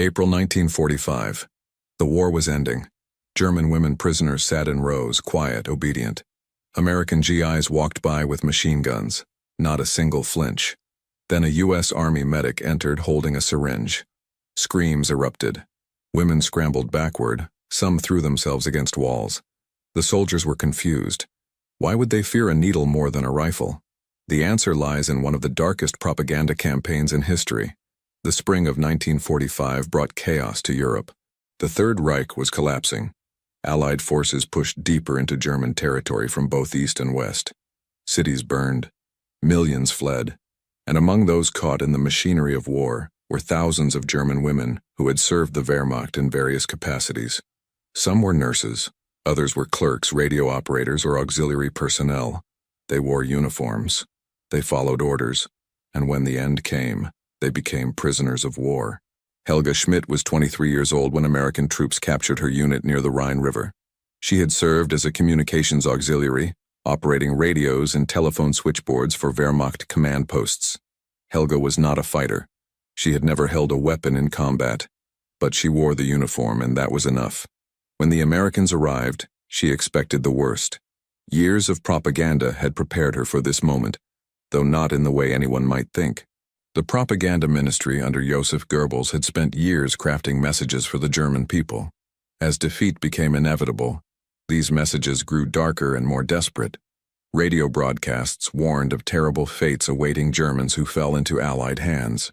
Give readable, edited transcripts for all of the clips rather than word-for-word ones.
April 1945. The war was ending. German women prisoners sat in rows, quiet, obedient. American GIs walked by with machine guns. Not a single flinch. Then a U.S. Army medic entered holding a syringe. Screams erupted. Women scrambled backward. Some threw themselves against walls. The soldiers were confused. Why would they fear a needle more than a rifle? The answer lies in one of the darkest propaganda campaigns in history. The spring of 1945 brought chaos to Europe. The Third Reich was collapsing. Allied forces pushed deeper into German territory from both east and west. Cities burned. Millions fled. And among those caught in the machinery of war were thousands of German women who had served the Wehrmacht in various capacities. Some were nurses. Others were clerks, radio operators, or auxiliary personnel. They wore uniforms. They followed orders. And when the end came, they became prisoners of war. Helga Schmidt was 23 years old when American troops captured her unit near the Rhine River. She had served as a communications auxiliary, operating radios and telephone switchboards for Wehrmacht command posts. Helga was not a fighter. She had never held a weapon in combat. But she wore the uniform, and that was enough. When the Americans arrived, she expected the worst. Years of propaganda had prepared her for this moment, though not in the way anyone might think. The propaganda ministry under Joseph Goebbels had spent years crafting messages for the German people. As defeat became inevitable, these messages grew darker and more desperate. Radio broadcasts warned of terrible fates awaiting Germans who fell into Allied hands.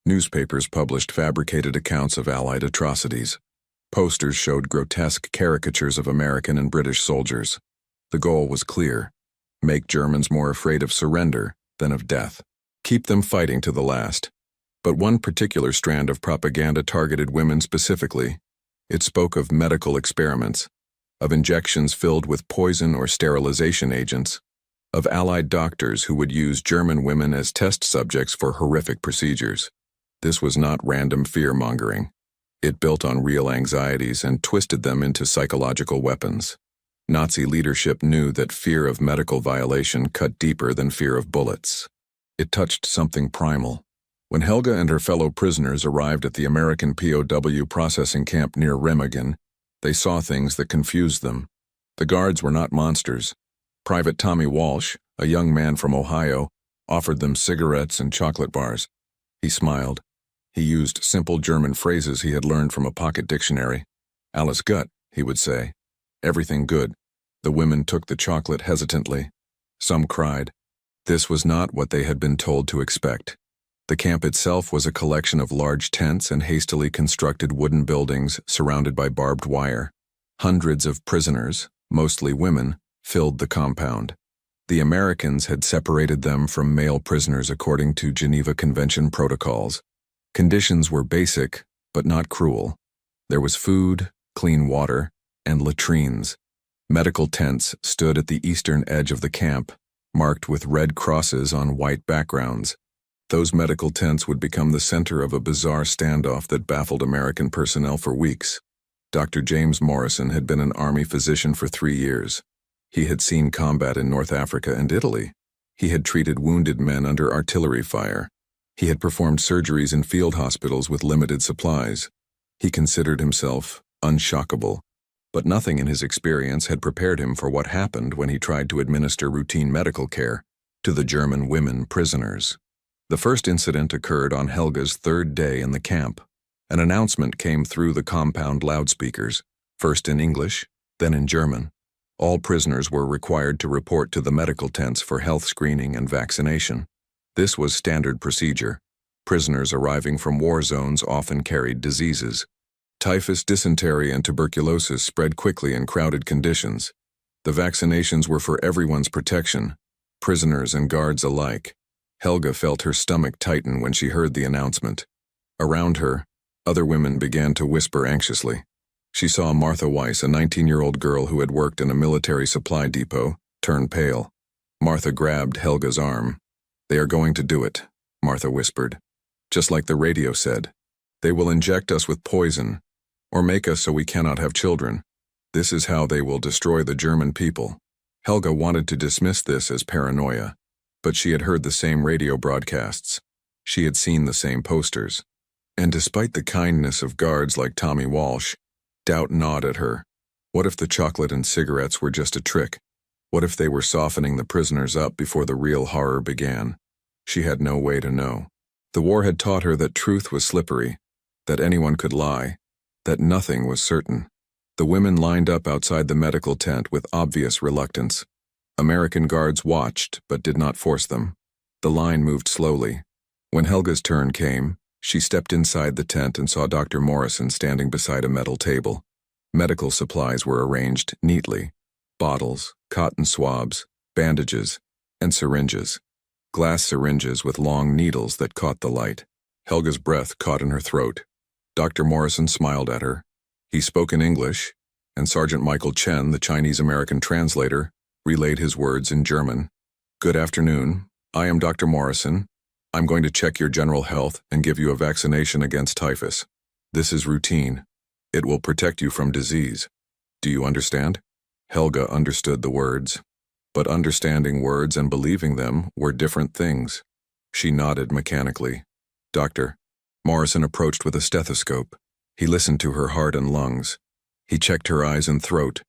Newspapers published fabricated accounts of Allied atrocities. Posters showed grotesque caricatures of American and British soldiers. The goal was clear: make Germans more afraid of surrender than of death. Keep them fighting to the last. But one particular strand of propaganda targeted women specifically. It spoke of medical experiments, of injections filled with poison or sterilization agents, of Allied doctors who would use German women as test subjects for horrific procedures. This was not random fear-mongering. It built on real anxieties and twisted them into psychological weapons. Nazi leadership knew that fear of medical violation cut deeper than fear of bullets. It touched something primal. When Helga and her fellow prisoners arrived at the American POW processing camp near Remagen, they saw things that confused them. The guards were not monsters. Private Tommy Walsh, a young man from Ohio, offered them cigarettes and chocolate bars. He smiled. He used simple German phrases he had learned from a pocket dictionary. "Alles gut," he would say. "Everything good." The women took the chocolate hesitantly. Some cried. This was not what they had been told to expect. The camp itself was a collection of large tents and hastily constructed wooden buildings surrounded by barbed wire. Hundreds of prisoners, mostly women, filled the compound. The Americans had separated them from male prisoners according to Geneva Convention protocols. Conditions were basic, but not cruel. There was food, clean water, and latrines. Medical tents stood at the eastern edge of the camp, marked with red crosses on white backgrounds. Those medical tents would become the center of a bizarre standoff that baffled American personnel for weeks. Dr. James Morrison had been an Army physician for 3 years. He had seen combat in North Africa and Italy. He had treated wounded men under artillery fire. He had performed surgeries in field hospitals with limited supplies. He considered himself unshockable. But nothing in his experience had prepared him for what happened when he tried to administer routine medical care to the German women prisoners. The first incident occurred on Helga's third day in the camp. An announcement came through the compound loudspeakers, first in English, then in German. All prisoners were required to report to the medical tents for health screening and vaccination. This was standard procedure. Prisoners arriving from war zones often carried diseases. Typhus, dysentery, and tuberculosis spread quickly in crowded conditions. The vaccinations were for everyone's protection, prisoners and guards alike. Helga felt her stomach tighten when she heard the announcement. Around her, other women began to whisper anxiously. She saw Martha Weiss, a 19-year-old girl who had worked in a military supply depot, turn pale. Martha grabbed Helga's arm. "They are going to do it," Martha whispered. "Just like the radio said. They will inject us with poison, or make us so we cannot have children. This is how they will destroy the German people." Helga wanted to dismiss this as paranoia, but she had heard the same radio broadcasts. She had seen the same posters. And despite the kindness of guards like Tommy Walsh, doubt gnawed at her. What if the chocolate and cigarettes were just a trick? What if they were softening the prisoners up before the real horror began? She had no way to know. The war had taught her that truth was slippery, that anyone could lie, that nothing was certain. The women lined up outside the medical tent with obvious reluctance. American guards watched, but did not force them. The line moved slowly. When Helga's turn came, she stepped inside the tent and saw Dr. Morrison standing beside a metal table. Medical supplies were arranged neatly: bottles, cotton swabs, bandages, and syringes. Glass syringes with long needles that caught the light. Helga's breath caught in her throat. Dr. Morrison smiled at her. He spoke in English, and Sergeant Michael Chen, the Chinese-American translator, relayed his words in German. "Good afternoon. I am Dr. Morrison. I'm going to check your general health and give you a vaccination against typhus. This is routine. It will protect you from disease. Do you understand?" Helga understood the words. But understanding words and believing them were different things. She nodded mechanically. "Doctor." Morrison approached with a stethoscope. He listened to her heart and lungs. He checked her eyes and throat.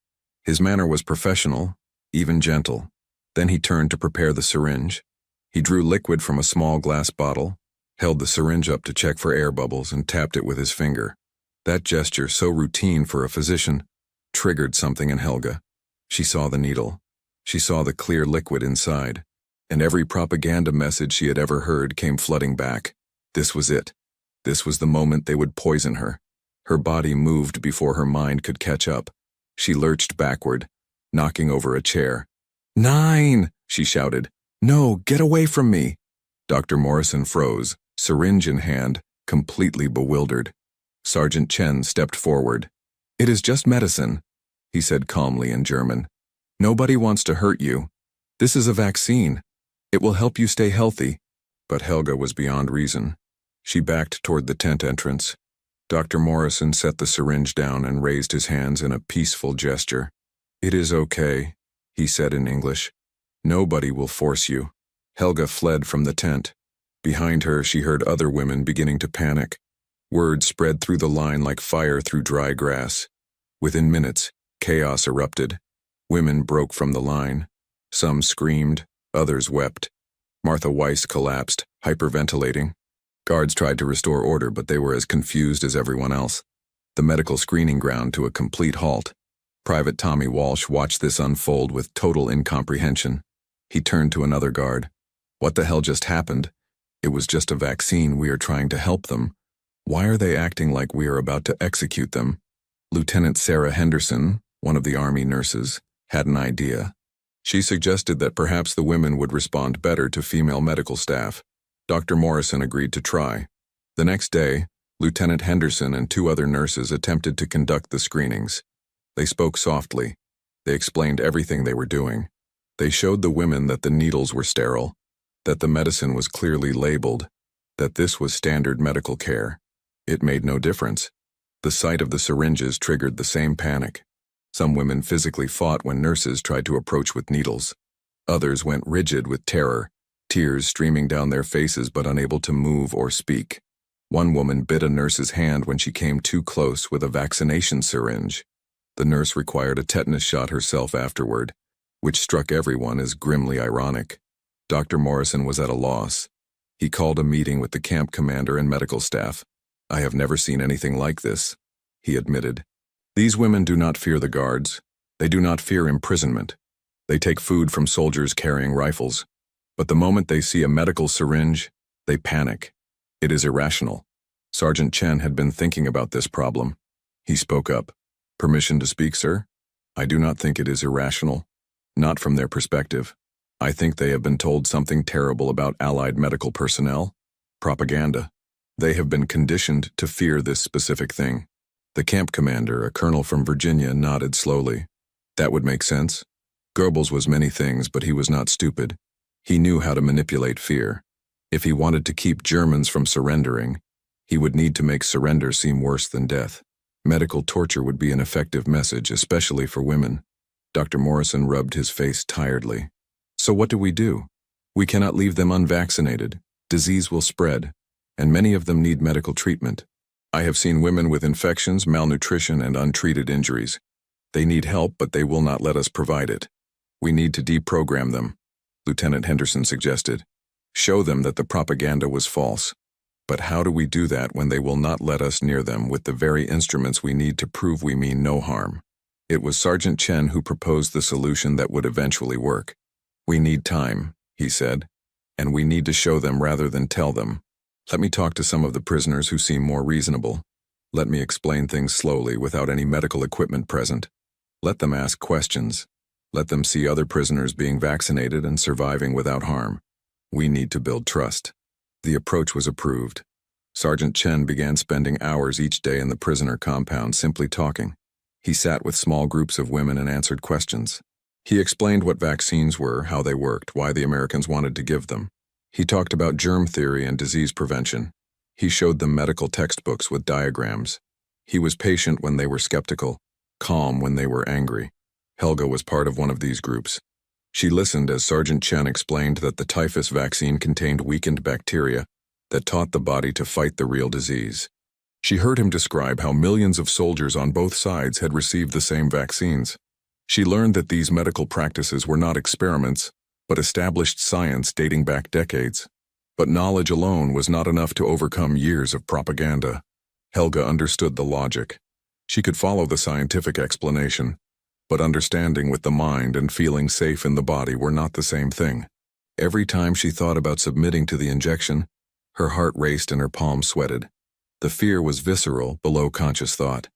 His manner was professional, even gentle. Then he turned to prepare the syringe. He drew liquid from a small glass bottle, held the syringe up to check for air bubbles, and tapped it with his finger. That gesture, so routine for a physician, triggered something in Helga. She saw the needle. She saw the clear liquid inside. And every propaganda message she had ever heard came flooding back. This was it. This was the moment they would poison her. Her body moved before her mind could catch up. She lurched backward, knocking over a chair. "9!" she shouted. "No, get away from me!" Dr. Morrison froze, syringe in hand, completely bewildered. Sergeant Chen stepped forward. "It is just medicine," he said calmly in German. "Nobody wants to hurt you. This is a vaccine. It will help you stay healthy." But Helga was beyond reason. She backed toward the tent entrance. Dr. Morrison set the syringe down and raised his hands in a peaceful gesture. "It is okay," he said in English. "Nobody will force you." Helga fled from the tent. Behind her, she heard other women beginning to panic. Word spread through the line like fire through dry grass. Within minutes, chaos erupted. Women broke from the line. Some screamed, others wept. Martha Weiss collapsed, hyperventilating. Guards tried to restore order, but they were as confused as everyone else. The medical screening ground to a complete halt. Private Tommy Walsh watched this unfold with total incomprehension. He turned to another guard. "What the hell just happened? It was just a vaccine. We are trying to help them. Why are they acting like we are about to execute them?" Lieutenant Sarah Henderson, one of the Army nurses, had an idea. She suggested that perhaps the women would respond better to female medical staff. Dr. Morrison agreed to try. The next day, Lieutenant Henderson and 2 other nurses attempted to conduct the screenings. They spoke softly. They explained everything they were doing. They showed the women that the needles were sterile, that the medicine was clearly labeled, that this was standard medical care. It made no difference. The sight of the syringes triggered the same panic. Some women physically fought when nurses tried to approach with needles. Others went rigid with terror, tears streaming down their faces but unable to move or speak. One woman bit a nurse's hand when she came too close with a vaccination syringe. The nurse required a tetanus shot herself afterward, which struck everyone as grimly ironic. Dr. Morrison was at a loss. He called a meeting with the camp commander and medical staff. "I have never seen anything like this," he admitted. "These women do not fear the guards. They do not fear imprisonment. They take food from soldiers carrying rifles. But the moment they see a medical syringe, they panic. It is irrational." Sergeant Chen had been thinking about this problem. He spoke up. "Permission to speak, sir? I do not think it is irrational. Not from their perspective. I think they have been told something terrible about Allied medical personnel. Propaganda. They have been conditioned to fear this specific thing." The camp commander, a colonel from Virginia, nodded slowly. "That would make sense. Goebbels was many things, but he was not stupid. He knew how to manipulate fear. If he wanted to keep Germans from surrendering, he would need to make surrender seem worse than death. Medical torture would be an effective message, especially for women." Dr. Morrison rubbed his face tiredly. "So what do? We cannot leave them unvaccinated. Disease will spread. and many of them need medical treatment. I have seen women with infections, malnutrition, and untreated injuries. They need help, but they will not let us provide it. We need to deprogram them, Lieutenant Henderson suggested. Show them that the propaganda was false. But how do we do that when they will not let us near them with the very instruments we need to prove we mean no harm? It was Sergeant Chen who proposed the solution that would eventually work. We need time, he said, and we need to show them rather than tell them. Let me talk to some of the prisoners who seem more reasonable. Let me explain things slowly without any medical equipment present. Let them ask questions. Let them see other prisoners being vaccinated and surviving without harm. We need to build trust. The approach was approved. Sergeant Chen began spending hours each day in the prisoner compound simply talking. He sat with small groups of women and answered questions. He explained what vaccines were, how they worked, why the Americans wanted to give them. He talked about germ theory and disease prevention. He showed them medical textbooks with diagrams. He was patient when they were skeptical, calm when they were angry. Helga was part of one of these groups. She listened as Sergeant Chen explained that the typhus vaccine contained weakened bacteria that taught the body to fight the real disease. She heard him describe how millions of soldiers on both sides had received the same vaccines. She learned that these medical practices were not experiments, but established science dating back decades. But knowledge alone was not enough to overcome years of propaganda. Helga understood the logic. She could follow the scientific explanation, but understanding with the mind and feeling safe in the body were not the same thing. Every time she thought about submitting to the injection, her heart raced and her palms sweated. The fear was visceral, below conscious thought.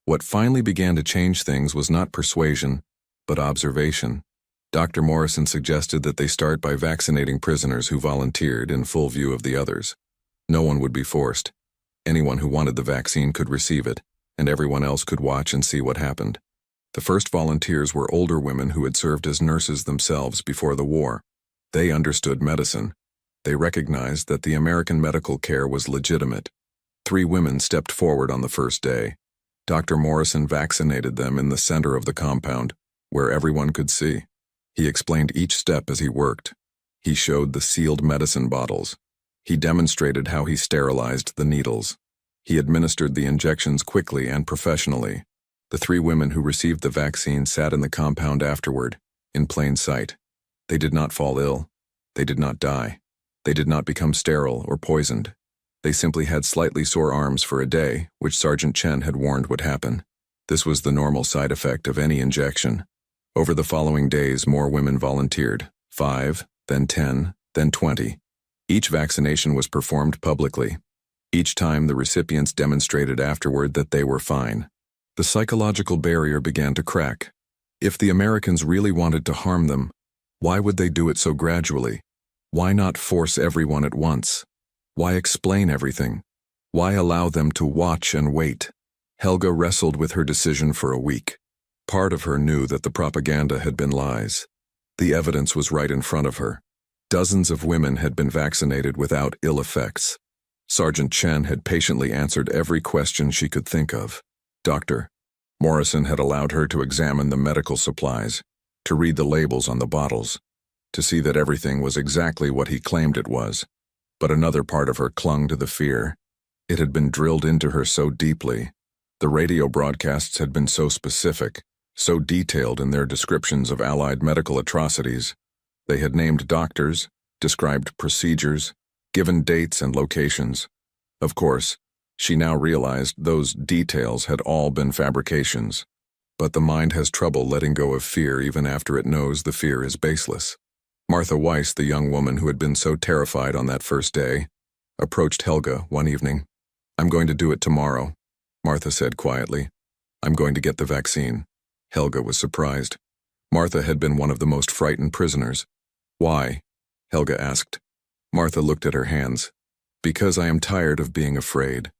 What finally began to change things was not persuasion, but observation. Dr. Morrison suggested that they start by vaccinating prisoners who volunteered in full view of the others. No one would be forced. Anyone who wanted the vaccine could receive it, and everyone else could watch and see what happened. The first volunteers were older women who had served as nurses themselves before the war. They understood medicine. They recognized that the American medical care was legitimate. 3 women stepped forward on the first day. Dr. Morrison vaccinated them in the center of the compound, where everyone could see. He explained each step as he worked. He showed the sealed medicine bottles. He demonstrated how he sterilized the needles. He administered the injections quickly and professionally. The 3 women who received the vaccine sat in the compound afterward, in plain sight. They did not fall ill. They did not die. They did not become sterile or poisoned. They simply had slightly sore arms for a day, which Sergeant Chen had warned would happen. This was the normal side effect of any injection. Over the following days, more women volunteered, 5, then 10, then 20. Each vaccination was performed publicly. Each time, the recipients demonstrated afterward that they were fine. The psychological barrier began to crack. If the Americans really wanted to harm them, why would they do it so gradually? Why not force everyone at once? Why explain everything? Why allow them to watch and wait? Helga wrestled with her decision for a week. Part of her knew that the propaganda had been lies. The evidence was right in front of her. Dozens of women had been vaccinated without ill effects. Sergeant Chen had patiently answered every question she could think of. Dr. Morrison had allowed her to examine the medical supplies, to read the labels on the bottles, to see that everything was exactly what he claimed it was. But another part of her clung to the fear. It had been drilled into her so deeply. The radio broadcasts had been so specific, so detailed in their descriptions of Allied medical atrocities. They had named doctors, described procedures, given dates and locations. Of course, she now realized those details had all been fabrications. But the mind has trouble letting go of fear even after it knows the fear is baseless. Martha Weiss, the young woman who had been so terrified on that first day, approached Helga one evening. "I'm going to do it tomorrow," Martha said quietly. "I'm going to get the vaccine." Helga was surprised. Martha had been one of the most frightened prisoners. "Why?" Helga asked. Martha looked at her hands. "Because I am tired of being afraid.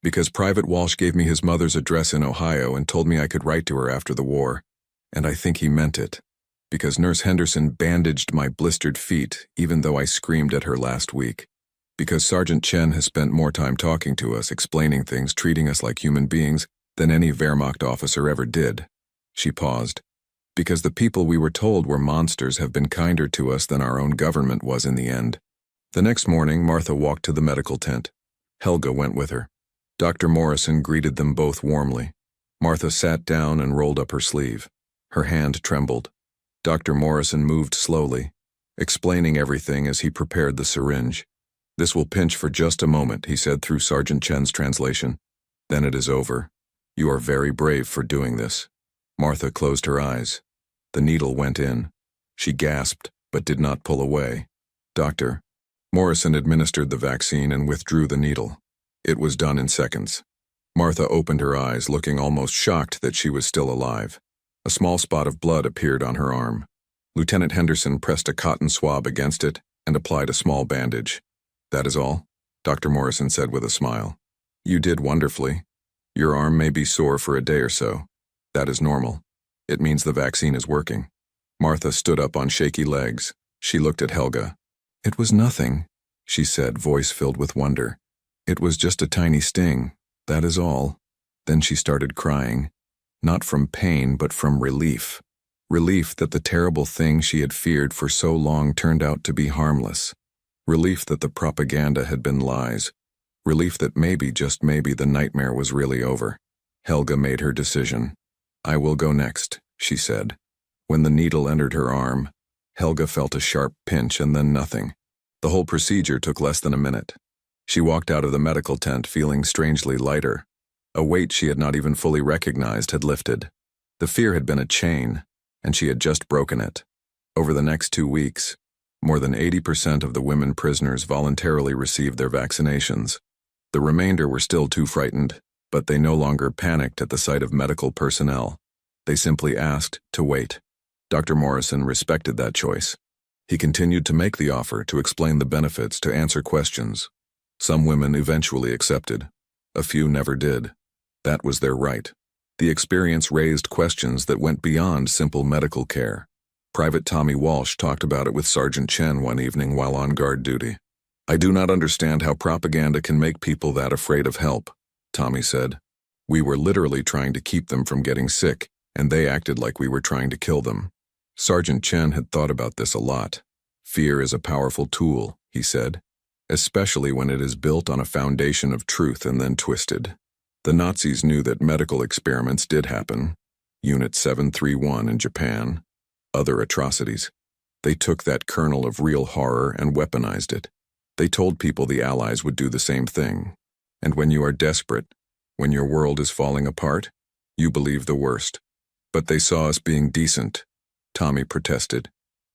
Because Private Walsh gave me his mother's address in Ohio and told me I could write to her after the war. And I think he meant it. Because Nurse Henderson bandaged my blistered feet even though I screamed at her last week. Because Sergeant Chen has spent more time talking to us, explaining things, treating us like human beings than any Wehrmacht officer ever did." She paused. "Because the people we were told were monsters have been kinder to us than our own government was in the end." The next morning, Martha walked to the medical tent. Helga went with her. Dr. Morrison greeted them both warmly. Martha sat down and rolled up her sleeve. Her hand trembled. Dr. Morrison moved slowly, explaining everything as he prepared the syringe. "This will pinch for just a moment," he said through Sergeant Chen's translation. "Then it is over. You are very brave for doing this." Martha closed her eyes. The needle went in. She gasped, but did not pull away. "Doctor." Morrison administered the vaccine and withdrew the needle. It was done in seconds. Martha opened her eyes, looking almost shocked that she was still alive. A small spot of blood appeared on her arm. Lieutenant Henderson pressed a cotton swab against it and applied a small bandage. "That is all," Dr. Morrison said with a smile. "You did wonderfully. Your arm may be sore for a day or so. That is normal. It means the vaccine is working." Martha stood up on shaky legs. She looked at Helga. "It was nothing," she said, voice filled with wonder. "It was just a tiny sting. That is all." Then she started crying. Not from pain, but from relief. Relief that the terrible thing she had feared for so long turned out to be harmless. Relief that the propaganda had been lies. Relief that maybe, just maybe, the nightmare was really over. Helga made her decision. "I will go next," she said. When the needle entered her arm, Helga felt a sharp pinch and then nothing. The whole procedure took less than a minute. She walked out of the medical tent feeling strangely lighter. A weight she had not even fully recognized had lifted. The fear had been a chain, and she had just broken it. Over the next 2 weeks, more than 80% of the women prisoners voluntarily received their vaccinations. The remainder were still too frightened, but they no longer panicked at the sight of medical personnel. They simply asked to wait. Dr. Morrison respected that choice. He continued to make the offer, to explain the benefits, to answer questions. Some women eventually accepted. A few never did. That was their right. The experience raised questions that went beyond simple medical care. Private Tommy Walsh talked about it with Sergeant Chen one evening while on guard duty. "I do not understand how propaganda can make people that afraid of help," Tommy said. "We were literally trying to keep them from getting sick, and they acted like we were trying to kill them." Sergeant Chen had thought about this a lot. "Fear is a powerful tool," he said, "especially when it is built on a foundation of truth and then twisted." The Nazis knew that medical experiments did happen. Unit 731 in Japan. Other atrocities. They took that kernel of real horror and weaponized it. They told people the Allies would do the same thing. And when you are desperate, when your world is falling apart, you believe the worst. "But they saw us being decent," Tommy protested.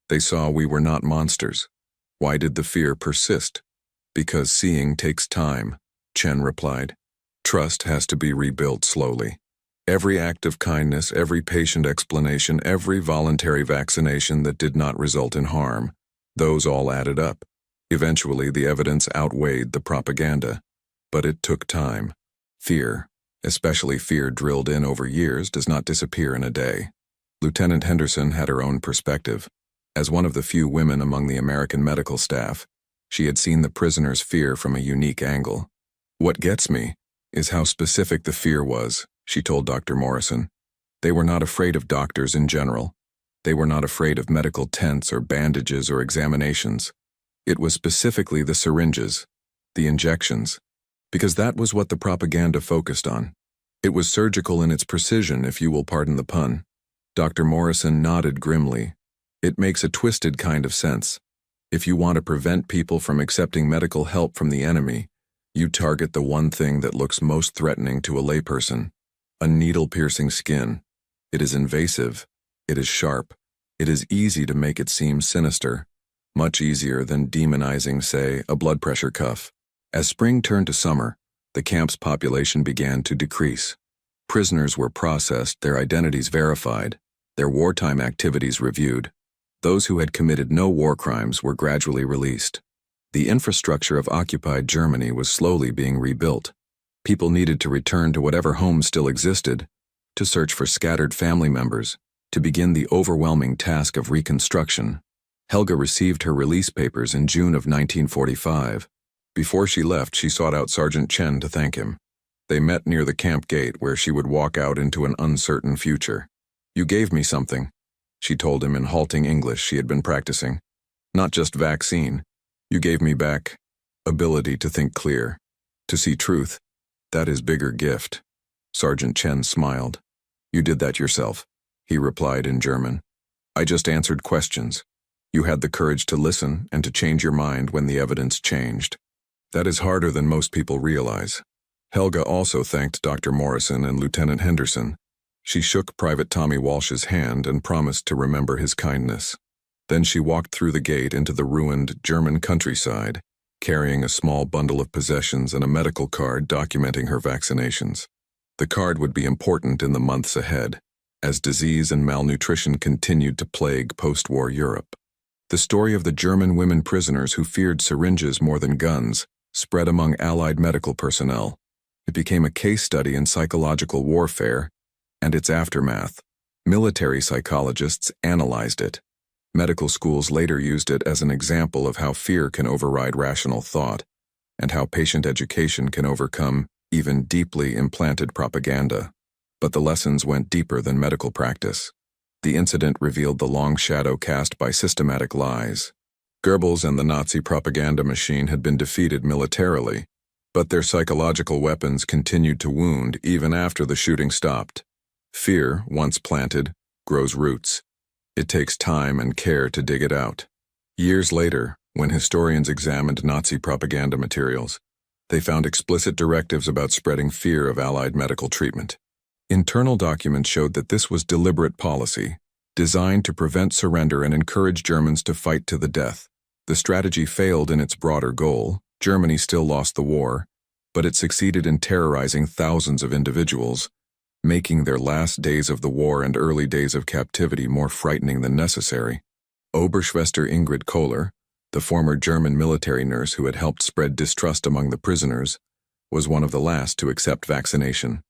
"They saw we were not monsters. Why did the fear persist?" "Because seeing takes time," Chen replied. "Trust has to be rebuilt slowly. Every act of kindness, every patient explanation, every voluntary vaccination that did not result in harm, those all added up. Eventually, the evidence outweighed the propaganda. But it took time. Fear, especially fear drilled in over years, does not disappear in a day." Lieutenant Henderson had her own perspective. As one of the few women among the American medical staff, she had seen the prisoners' fear from a unique angle. "What gets me is how specific the fear was," she told Dr. Morrison. "They were not afraid of doctors in general. They were not afraid of medical tents or bandages or examinations. It was specifically the syringes, the injections, because that was what the propaganda focused on. It was surgical in its precision, if you will pardon the pun." Dr. Morrison nodded grimly. "It makes a twisted kind of sense. If you want to prevent people from accepting medical help from the enemy, you target the one thing that looks most threatening to a layperson: a needle-piercing skin. It is invasive. It is sharp. It is easy to make it seem sinister. Much easier than demonizing, say, a blood pressure cuff." As spring turned to summer, the camp's population began to decrease. Prisoners were processed, their identities verified, their wartime activities reviewed. Those who had committed no war crimes were gradually released. The infrastructure of occupied Germany was slowly being rebuilt. People needed to return to whatever homes still existed, to search for scattered family members, to begin the overwhelming task of reconstruction. Helga received her release papers in June of 1945. Before she left, she sought out Sergeant Chen to thank him. They met near the camp gate, where she would walk out into an uncertain future. "You gave me something," she told him in halting English she had been practicing. "Not just vaccine. You gave me back ability to think clear, To see truth, that is bigger gift. Sergeant Chen smiled. You did that yourself, he replied in German. I just answered questions. You had the courage to listen and to change your mind when the evidence changed. That is harder than most people realize. Helga also thanked Dr. Morrison and Lieutenant Henderson. She shook Private Tommy Walsh's hand and promised to remember his kindness. Then she walked through the gate into the ruined German countryside, carrying a small bundle of possessions and a medical card documenting her vaccinations. The card would be important in the months ahead, as disease and malnutrition continued to plague post-war Europe. The story of the German women prisoners who feared syringes more than guns spread among Allied medical personnel. It became a case study in psychological warfare and its aftermath. Military psychologists analyzed it. Medical schools later used it as an example of how fear can override rational thought, and how patient education can overcome even deeply implanted propaganda. But the lessons went deeper than medical practice. The incident revealed the long shadow cast by systematic lies. Goebbels and the Nazi propaganda machine had been defeated militarily, but their psychological weapons continued to wound even after the shooting stopped. Fear, once planted, grows roots. It takes time and care to dig it out. Years later, when historians examined Nazi propaganda materials, they found explicit directives about spreading fear of Allied medical treatment. Internal documents showed that this was deliberate policy, designed to prevent surrender and encourage Germans to fight to the death. The strategy failed in its broader goal. Germany still lost the war, but it succeeded in terrorizing thousands of individuals, making their last days of the war and early days of captivity more frightening than necessary. Oberschwester Ingrid Kohler, the former German military nurse who had helped spread distrust among the prisoners, was one of the last to accept vaccination.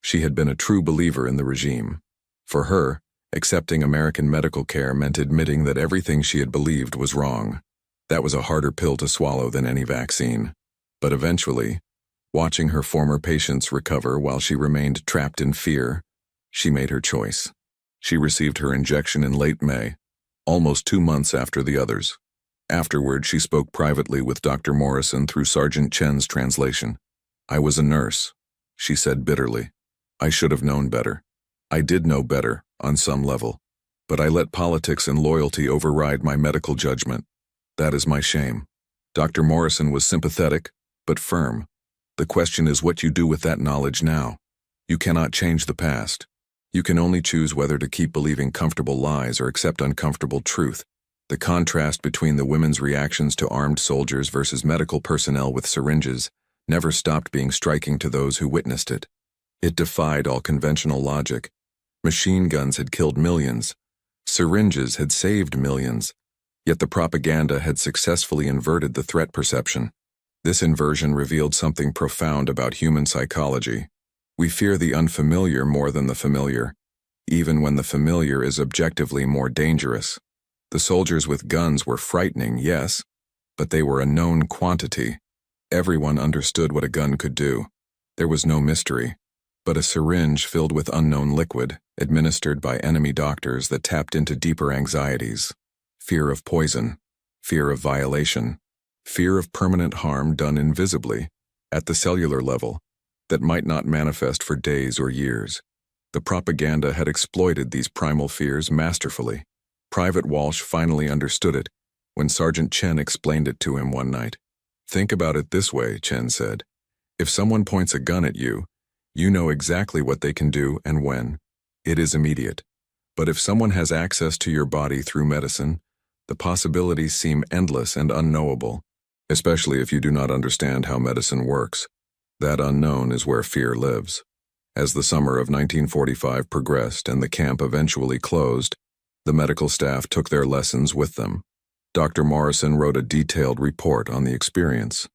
She had been a true believer in the regime. For her, accepting American medical care meant admitting that everything she had believed was wrong. That was a harder pill to swallow than any vaccine. But eventually, watching her former patients recover while she remained trapped in fear, she made her choice. She received her injection in late May, almost 2 months after the others. Afterward, she spoke privately with Dr. Morrison through Sergeant Chen's translation. I was a nurse, she said bitterly. I should have known better. I did know better, on some level, but I let politics and loyalty override my medical judgment. That is my shame. Dr. Morrison was sympathetic, but firm. The question is what you do with that knowledge now. You cannot change the past. You can only choose whether to keep believing comfortable lies or accept uncomfortable truth. The contrast between the women's reactions to armed soldiers versus medical personnel with syringes never stopped being striking to those who witnessed it. It defied all conventional logic. Machine guns had killed millions. Syringes had saved millions. Yet the propaganda had successfully inverted the threat perception. This inversion revealed something profound about human psychology. We fear the unfamiliar more than the familiar, even when the familiar is objectively more dangerous. The soldiers with guns were frightening, yes, but they were a known quantity. Everyone understood what a gun could do. There was no mystery, but a syringe filled with unknown liquid, administered by enemy doctors that tapped into deeper anxieties. Fear of poison, fear of violation, fear of permanent harm done invisibly, at the cellular level, that might not manifest for days or years. The propaganda had exploited these primal fears masterfully. Private Walsh finally understood it when Sergeant Chen explained it to him one night. Think about it this way, Chen said. If someone points a gun at you, you know exactly what they can do and when. It is immediate. But if someone has access to your body through medicine, the possibilities seem endless and unknowable, especially if you do not understand how medicine works. That unknown is where fear lives. As the summer of 1945 progressed and the camp eventually closed, the medical staff took their lessons with them. Dr. Morrison wrote a detailed report on the experience,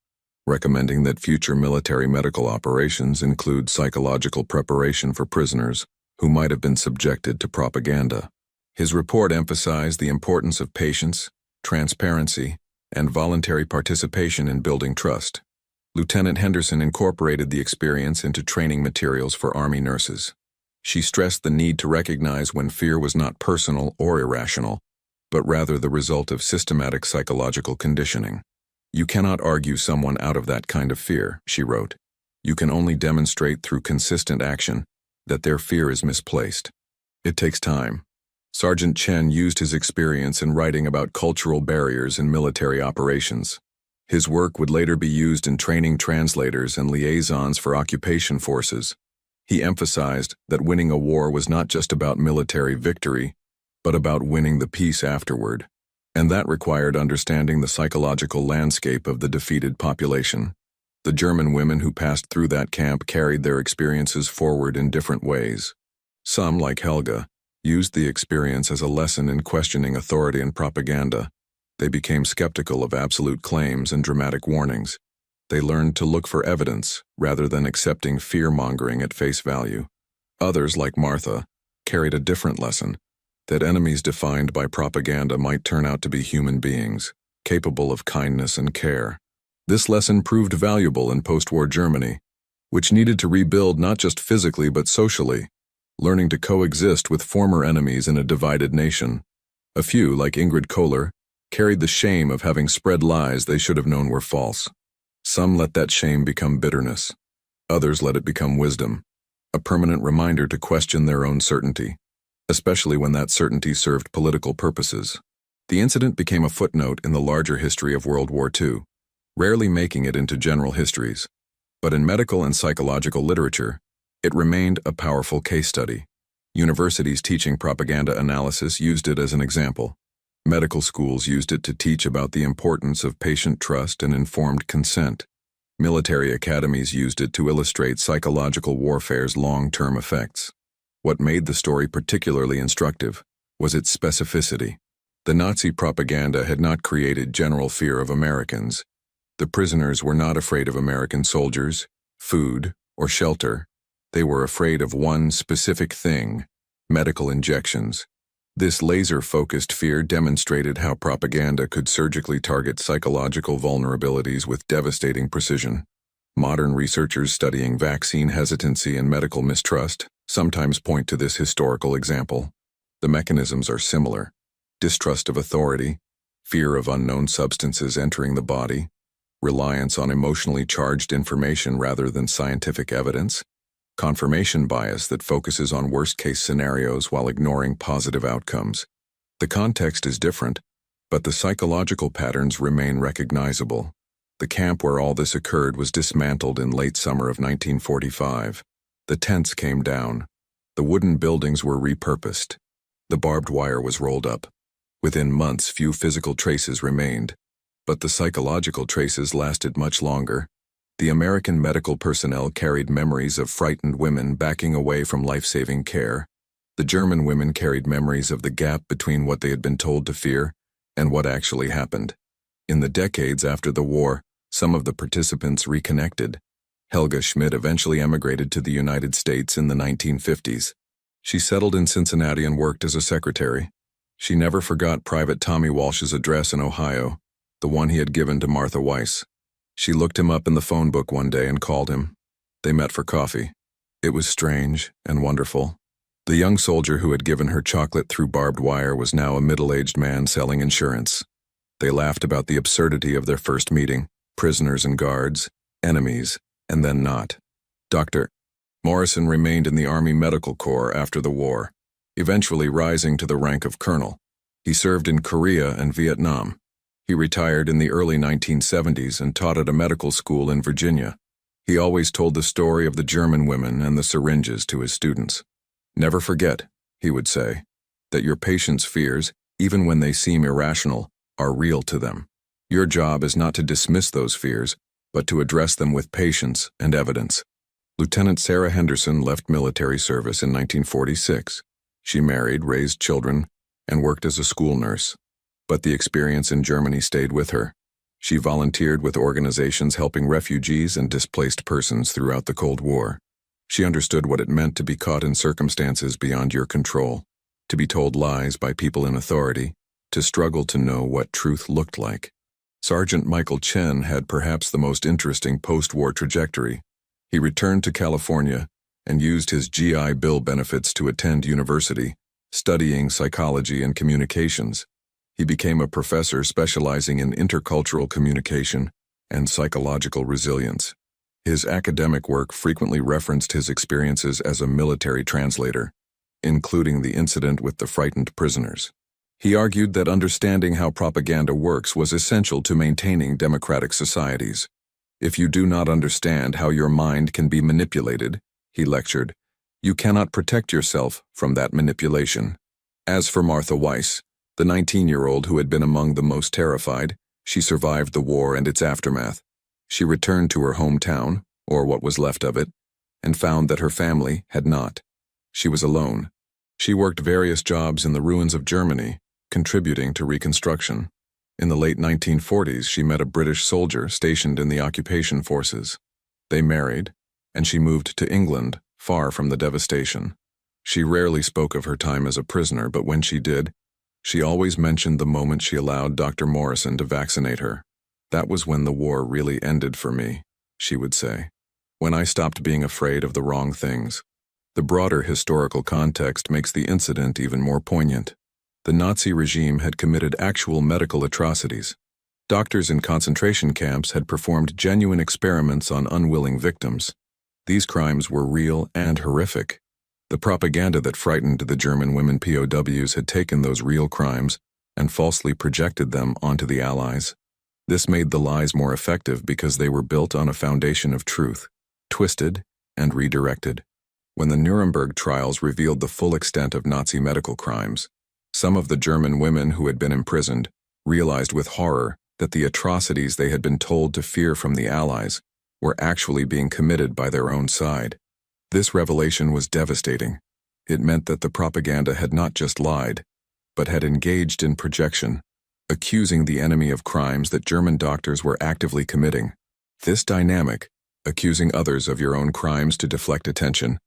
recommending that future military medical operations include psychological preparation for prisoners who might have been subjected to propaganda. His report emphasized the importance of patience, transparency, and voluntary participation in building trust. Lieutenant Henderson incorporated the experience into training materials for Army nurses. She stressed the need to recognize when fear was not personal or irrational, but rather the result of systematic psychological conditioning. You cannot argue someone out of that kind of fear, she wrote. You can only demonstrate through consistent action that their fear is misplaced. It takes time. Sergeant Chen used his experience in writing about cultural barriers in military operations. His work would later be used in training translators and liaisons for occupation forces. He emphasized that winning a war was not just about military victory, but about winning the peace afterward. And that required understanding the psychological landscape of the defeated population. The German women who passed through that camp carried their experiences forward in different ways. Some, like Helga, used the experience as a lesson in questioning authority and propaganda. They became skeptical of absolute claims and dramatic warnings. They learned to look for evidence rather than accepting fear-mongering at face value. Others, like Martha, carried a different lesson, that enemies defined by propaganda might turn out to be human beings, capable of kindness and care. This lesson proved valuable in post-war Germany, which needed to rebuild not just physically but socially, learning to coexist with former enemies in a divided nation. A few, like Ingrid Kohler, carried the shame of having spread lies they should have known were false. Some let that shame become bitterness. Others let it become wisdom, a permanent reminder to question their own certainty, especially when that certainty served political purposes. The incident became a footnote in the larger history of World War II, rarely making it into general histories. But in medical and psychological literature, it remained a powerful case study. Universities teaching propaganda analysis used it as an example. Medical schools used it to teach about the importance of patient trust and informed consent. Military academies used it to illustrate psychological warfare's long-term effects. What made the story particularly instructive was its specificity. The Nazi propaganda had not created general fear of Americans. The prisoners were not afraid of American soldiers, food, or shelter. They were afraid of one specific thing: medical injections. This laser-focused fear demonstrated how propaganda could surgically target psychological vulnerabilities with devastating precision. Modern researchers studying vaccine hesitancy and medical mistrust sometimes point to this historical example. The mechanisms are similar: distrust of authority, fear of unknown substances entering the body, reliance on emotionally charged information rather than scientific evidence, confirmation bias that focuses on worst-case scenarios while ignoring positive outcomes. The context is different, but the psychological patterns remain recognizable. The camp where all this occurred was dismantled in late summer of 1945. The tents came down. The wooden buildings were repurposed. The barbed wire was rolled up. Within months, few physical traces remained, but the psychological traces lasted much longer. The American medical personnel carried memories of frightened women backing away from life-saving care. The German women carried memories of the gap between what they had been told to fear and what actually happened. In the decades after the war, some of the participants reconnected. Helga Schmidt eventually emigrated to the United States in the 1950s. She settled in Cincinnati and worked as a secretary. She never forgot Private Tommy Walsh's address in Ohio, the one he had given to Martha Weiss. She looked him up in the phone book one day and called him. They met for coffee. It was strange and wonderful. The young soldier who had given her chocolate through barbed wire was now a middle-aged man selling insurance. They laughed about the absurdity of their first meeting: prisoners and guards, enemies, and then not. Dr. Morrison remained in the Army Medical Corps after the war, eventually rising to the rank of colonel. He served in Korea and Vietnam. He retired in the early 1970s and taught at a medical school in Virginia. He always told the story of the German women and the syringes to his students. "Never forget," he would say, "that your patient's fears, even when they seem irrational, are real to them. Your job is not to dismiss those fears, but to address them with patience and evidence." Lieutenant Sarah Henderson left military service in 1946. She married, raised children, and worked as a school nurse. But the experience in Germany stayed with her. She volunteered with organizations helping refugees and displaced persons throughout the Cold War. She understood what it meant to be caught in circumstances beyond your control, to be told lies by people in authority, to struggle to know what truth looked like. Sergeant Michael Chen had perhaps the most interesting post-war trajectory. He returned to California and used his GI Bill benefits to attend university, studying psychology and communications. He became a professor specializing in intercultural communication and psychological resilience. His academic work frequently referenced his experiences as a military translator, including the incident with the frightened prisoners. He argued that understanding how propaganda works was essential to maintaining democratic societies. If you do not understand how your mind can be manipulated, he lectured, you cannot protect yourself from that manipulation. As for Martha Weiss, the 19-year-old who had been among the most terrified, she survived the war and its aftermath. She returned to her hometown, or what was left of it, and found that her family had not. She was alone. She worked various jobs in the ruins of Germany, contributing to reconstruction. In the late 1940s, she met a British soldier stationed in the occupation forces. They married, and she moved to England, far from the devastation. She rarely spoke of her time as a prisoner, but when she did, she always mentioned the moment she allowed Dr. Morrison to vaccinate her. That was when the war really ended for me, she would say. When I stopped being afraid of the wrong things. The broader historical context makes the incident even more poignant. The Nazi regime had committed actual medical atrocities. Doctors in concentration camps had performed genuine experiments on unwilling victims. These crimes were real and horrific. The propaganda that frightened the German women POWs had taken those real crimes and falsely projected them onto the Allies. This made the lies more effective because they were built on a foundation of truth, twisted and redirected. When the Nuremberg trials revealed the full extent of Nazi medical crimes, some of the German women who had been imprisoned realized with horror that the atrocities they had been told to fear from the Allies were actually being committed by their own side. This revelation was devastating. It meant that the propaganda had not just lied, but had engaged in projection, accusing the enemy of crimes that German doctors were actively committing. This dynamic, accusing others of your own crimes to deflect attention,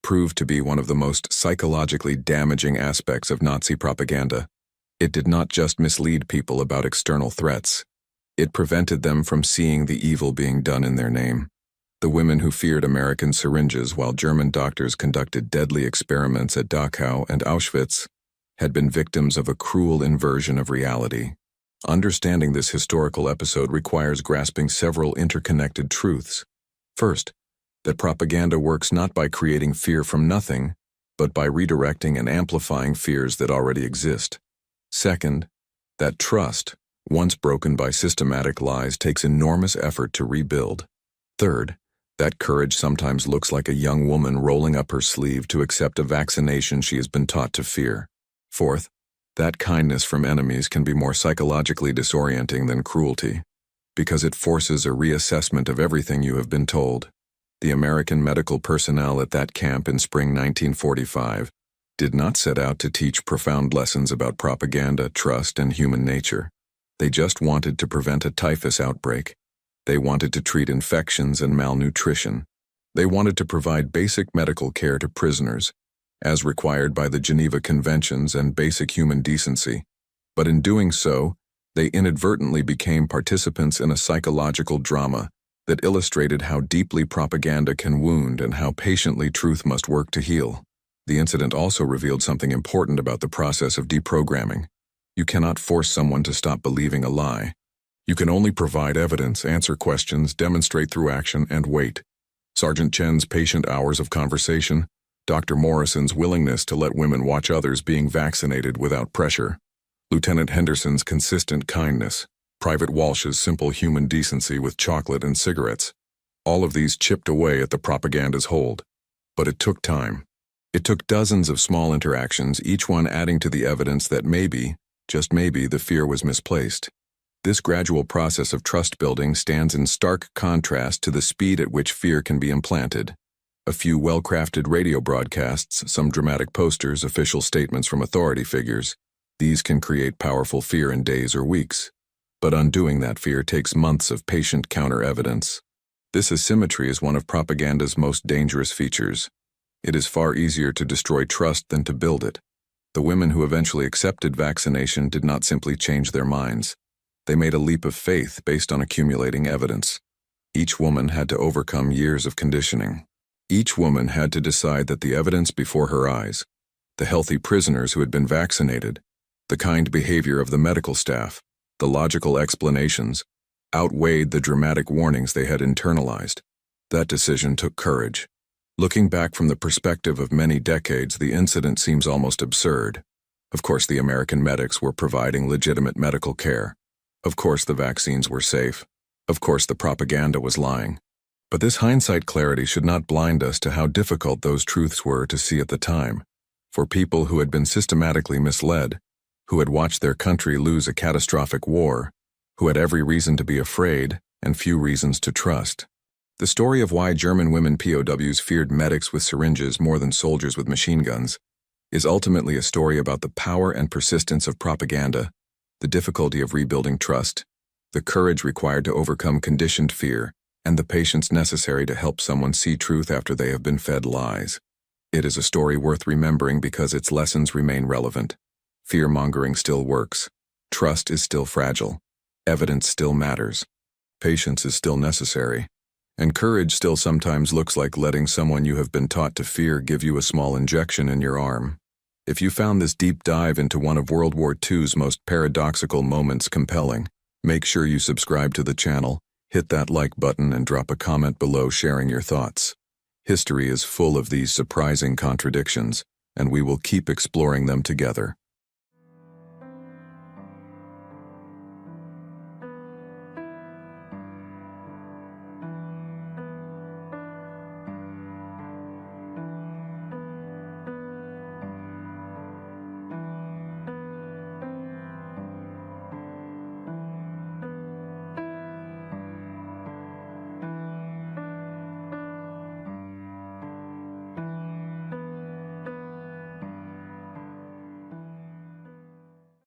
proved to be one of the most psychologically damaging aspects of Nazi propaganda. It did not just mislead people about external threats. It prevented them from seeing the evil being done in their name. The women who feared American syringes while German doctors conducted deadly experiments at Dachau and Auschwitz had been victims of a cruel inversion of reality. Understanding this historical episode requires grasping several interconnected truths. First, that propaganda works not by creating fear from nothing, but by redirecting and amplifying fears that already exist. Second, that trust, once broken by systematic lies, takes enormous effort to rebuild. Third, that courage sometimes looks like a young woman rolling up her sleeve to accept a vaccination she has been taught to fear. Fourth, that kindness from enemies can be more psychologically disorienting than cruelty, because it forces a reassessment of everything you have been told. The American medical personnel at that camp in spring 1945 did not set out to teach profound lessons about propaganda, trust, and human nature. They just wanted to prevent a typhus outbreak. They wanted to treat infections and malnutrition. They wanted to provide basic medical care to prisoners, as required by the Geneva Conventions and basic human decency. But in doing so, they inadvertently became participants in a psychological drama that illustrated how deeply propaganda can wound and how patiently truth must work to heal. The incident also revealed something important about the process of deprogramming. You cannot force someone to stop believing a lie. You can only provide evidence, answer questions, demonstrate through action, and wait. Sergeant Chen's patient hours of conversation, Dr. Morrison's willingness to let women watch others being vaccinated without pressure, Lieutenant Henderson's consistent kindness, Private Walsh's simple human decency with chocolate and cigarettes. All of these chipped away at the propaganda's hold. But it took time. It took dozens of small interactions, each one adding to the evidence that maybe, just maybe, the fear was misplaced. This gradual process of trust building stands in stark contrast to the speed at which fear can be implanted. A few well-crafted radio broadcasts, some dramatic posters, official statements from authority figures. These can create powerful fear in days or weeks. But undoing that fear takes months of patient counter-evidence. This asymmetry is one of propaganda's most dangerous features. It is far easier to destroy trust than to build it. The women who eventually accepted vaccination did not simply change their minds. They made a leap of faith based on accumulating evidence. Each woman had to overcome years of conditioning. Each woman had to decide that the evidence before her eyes, the healthy prisoners who had been vaccinated, The kind behavior of the medical staff, the logical explanations, outweighed the dramatic warnings they had internalized. That decision took courage. Looking back from the perspective of many decades, the incident seems almost absurd. Of course, the American medics were providing legitimate medical care. Of course, the vaccines were safe. Of course, the propaganda was lying. But this hindsight clarity should not blind us to how difficult those truths were to see at the time. For people who had been systematically misled, who had watched their country lose a catastrophic war, who had every reason to be afraid and few reasons to trust. The story of why German women POWs feared medics with syringes more than soldiers with machine guns is ultimately a story about the power and persistence of propaganda, the difficulty of rebuilding trust, the courage required to overcome conditioned fear, and the patience necessary to help someone see truth after they have been fed lies. It is a story worth remembering because its lessons remain relevant. Fear-mongering still works. Trust is still fragile. Evidence still matters. Patience is still necessary. And courage still sometimes looks like letting someone you have been taught to fear give you a small injection in your arm. If you found this deep dive into one of World War II's most paradoxical moments compelling, make sure you subscribe to the channel, hit that like button, and drop a comment below sharing your thoughts. History is full of these surprising contradictions, and we will keep exploring them together.